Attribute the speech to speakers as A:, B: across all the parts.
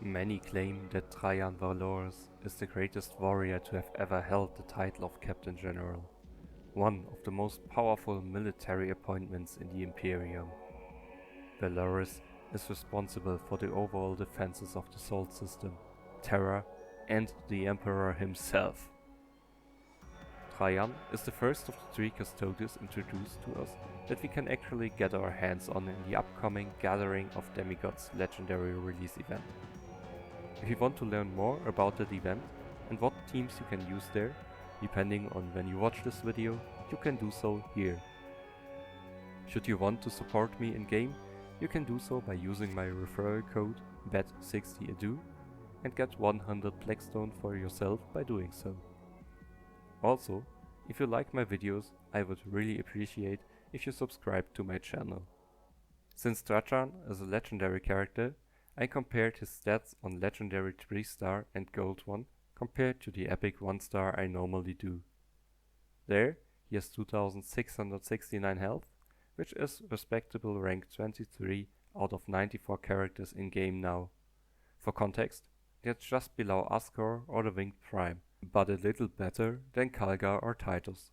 A: Many claim that Trajann Valoris is the greatest warrior to have ever held the title of Captain General, one of the most powerful military appointments in the Imperium. Valoris is responsible for the overall defenses of the Sol system, Terra, and the Emperor himself. Trajann is the first of the 3 Custodes introduced to us that we can actually get our hands on in the upcoming Gathering of Demigods legendary release event. If you want to learn more about that event and what teams you can use there, depending on when you watch this video, you can do so here. Should you want to support me in game, you can do so by using my referral code BET60EDU and get 100 Blackstone for yourself by doing so. Also, if you like my videos, I would really appreciate if you subscribe to my channel. Since Trajann is a legendary character, I compared his stats on legendary 3-star and gold 1 compared to the epic 1-star I normally do. There, he has 2669 health, which is respectable rank 23 out of 94 characters in game now. For context, that's just below Ascor or the Winged Prime, but a little better than Kalgar or Titus.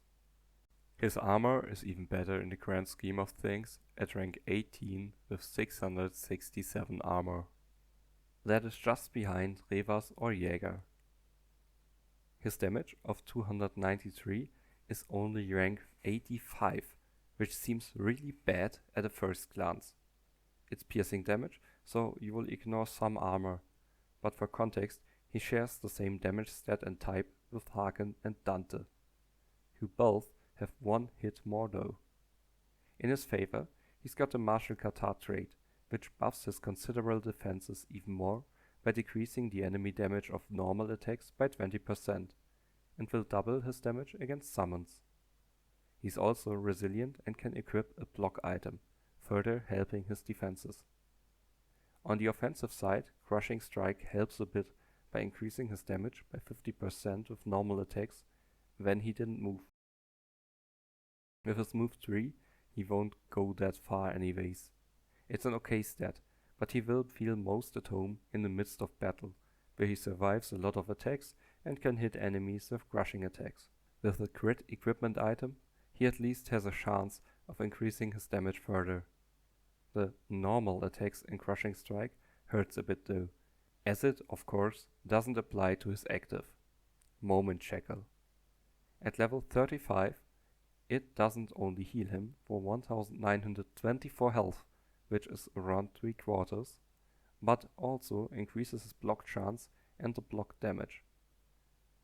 A: His armor is even better in the grand scheme of things at rank 18 with 667 armor. That is just behind Revas or Jäger. His damage of 293 is only rank 85, which seems really bad at a first glance. It's piercing damage, so you will ignore some armor, but for context, he shares the same damage stat and type with Haken and Dante, who both have 1 hit more though. In his favor, he's got the Martial Kata trait, which buffs his considerable defenses even more by decreasing the enemy damage of normal attacks by 20%, and will double his damage against summons. He's also resilient and can equip a block item, further helping his defenses. On the offensive side, Crushing Strike helps a bit by increasing his damage by 50% with normal attacks when he didn't move. With his move 3, he won't go that far anyways. It's an okay stat, but he will feel most at home in the midst of battle, where he survives a lot of attacks and can hit enemies with crushing attacks. With a crit equipment item, he at least has a chance of increasing his damage further. The normal attacks in Crushing Strike hurts a bit though, as it, of course, doesn't apply to his active, Moment Shackle. At level 35, it doesn't only heal him for 1924 health, which is around 3/4, but also increases his block chance and the block damage.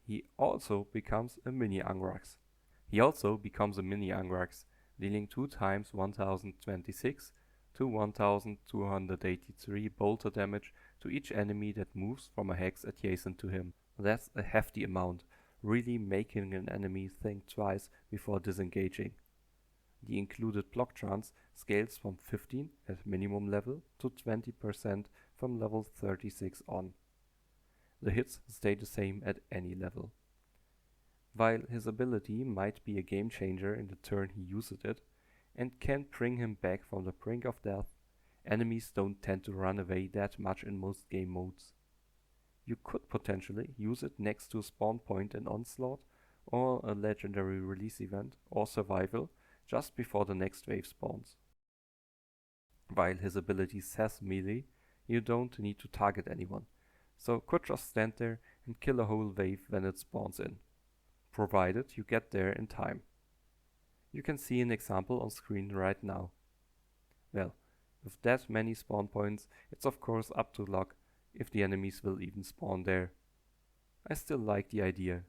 A: He also becomes a mini Angrax. Dealing 2 times 1026 to 1283 bolter damage to each enemy that moves from a hex adjacent to him. That's a hefty amount, really making an enemy think twice before disengaging. The included block chance scales from 15 at minimum level to 20% from level 36 on. The hits stay the same at any level. While his ability might be a game changer in the turn he uses it, and can bring him back from the brink of death, enemies don't tend to run away that much in most game modes. You could potentially use it next to a spawn point in Onslaught, or a legendary release event, or survival, just before the next wave spawns. While his ability says melee, you don't need to target anyone, so could just stand there and kill a whole wave when it spawns in, provided you get there in time. You can see an example on screen right now. Well, with that many spawn points, it's of course up to luck if the enemies will even spawn there. I still like the idea.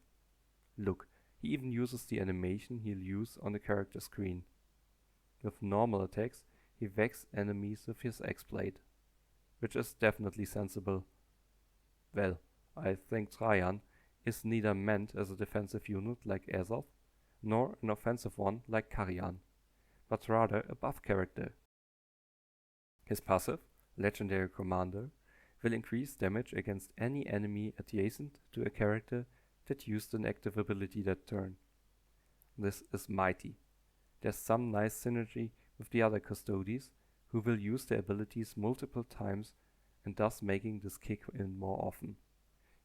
A: Look, he even uses the animation he'll use on the character screen. With normal attacks, he whacks enemies with his X-Blade, which is definitely sensible. Well, I think Trajann is neither meant as a defensive unit like Azov, nor an offensive one like Karjan, but rather a buff character. His passive, Legendary Commander, will increase damage against any enemy adjacent to a character that used an active ability that turn. This is mighty. There's some nice synergy with the other Custodes, who will use their abilities multiple times and thus making this kick in more often.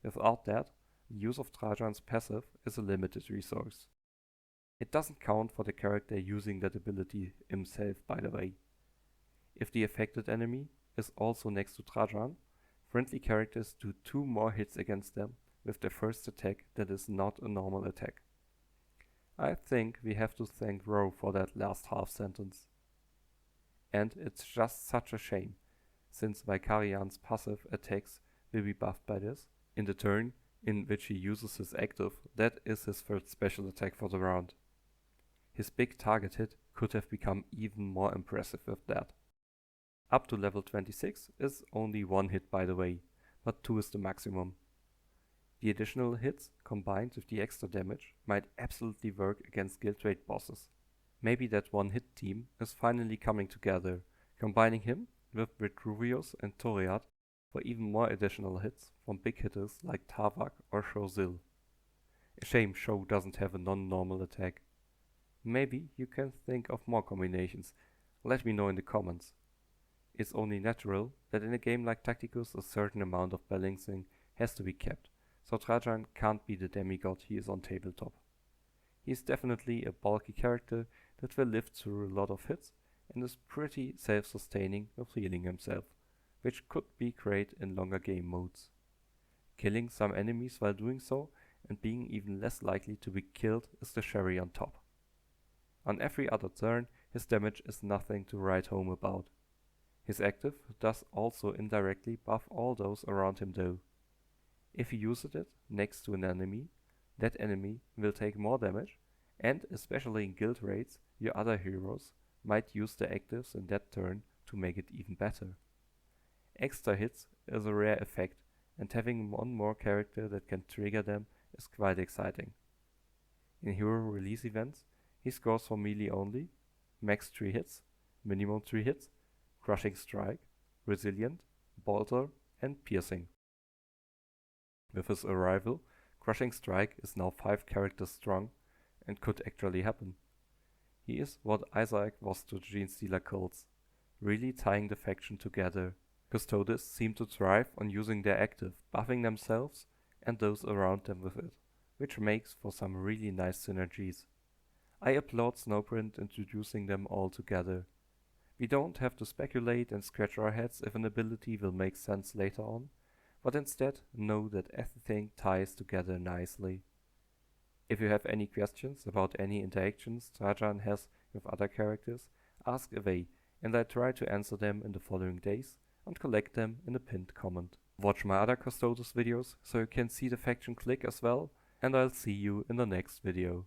A: Without that, the use of Trajann's passive is a limited resource. It doesn't count for the character using that ability himself, by the way. If the affected enemy is also next to Trajann, friendly characters do 2 more hits against them with their first attack that is not a normal attack. I think we have to thank Ro for that last half sentence. And it's just such a shame, since Vicarian's passive attacks will be buffed by this. In the turn in which he uses his active, that is his first special attack for the round. His big target hit could have become even more impressive with that. Up to level 26 is only 1 hit, by the way, but 2 is the maximum. The additional hits combined with the extra damage might absolutely work against guild raid bosses. Maybe that 1-hit team is finally coming together, combining him with Vitruvius and Toriad for even more additional hits from big hitters like Tavak or Shozil. A shame Sho doesn't have a non-normal attack. Maybe you can think of more combinations, let me know in the comments. It's only natural that in a game like Tacticus a certain amount of balancing has to be kept, so Trajann can't be the demigod he is on tabletop. He is definitely a bulky character that will live through a lot of hits and is pretty self-sustaining with healing himself, which could be great in longer game modes. Killing some enemies while doing so and being even less likely to be killed is the cherry on top. On every other turn, his damage is nothing to write home about. His active does also indirectly buff all those around him though. If he uses it next to an enemy, that enemy will take more damage, and especially in guild raids, your other heroes might use the actives in that turn to make it even better. Extra hits is a rare effect, and having one more character that can trigger them is quite exciting. In hero release events, he scores for melee only, max 3 hits, minimum 3 hits, crushing strike, resilient, bolter, and piercing. With his arrival, crushing strike is now 5 characters strong and could actually happen. He is what Isaac was to Genestealer cults, really tying the faction together. Custodes seem to thrive on using their active, buffing themselves and those around them with it, which makes for some really nice synergies. I applaud Snowprint introducing them all together. We don't have to speculate and scratch our heads if an ability will make sense later on, but instead know that everything ties together nicely. If you have any questions about any interactions Trajann has with other characters, ask away, and I try to answer them in the following days and collect them in a pinned comment. Watch my other Custodes videos so you can see the faction click as well, and I'll see you in the next video.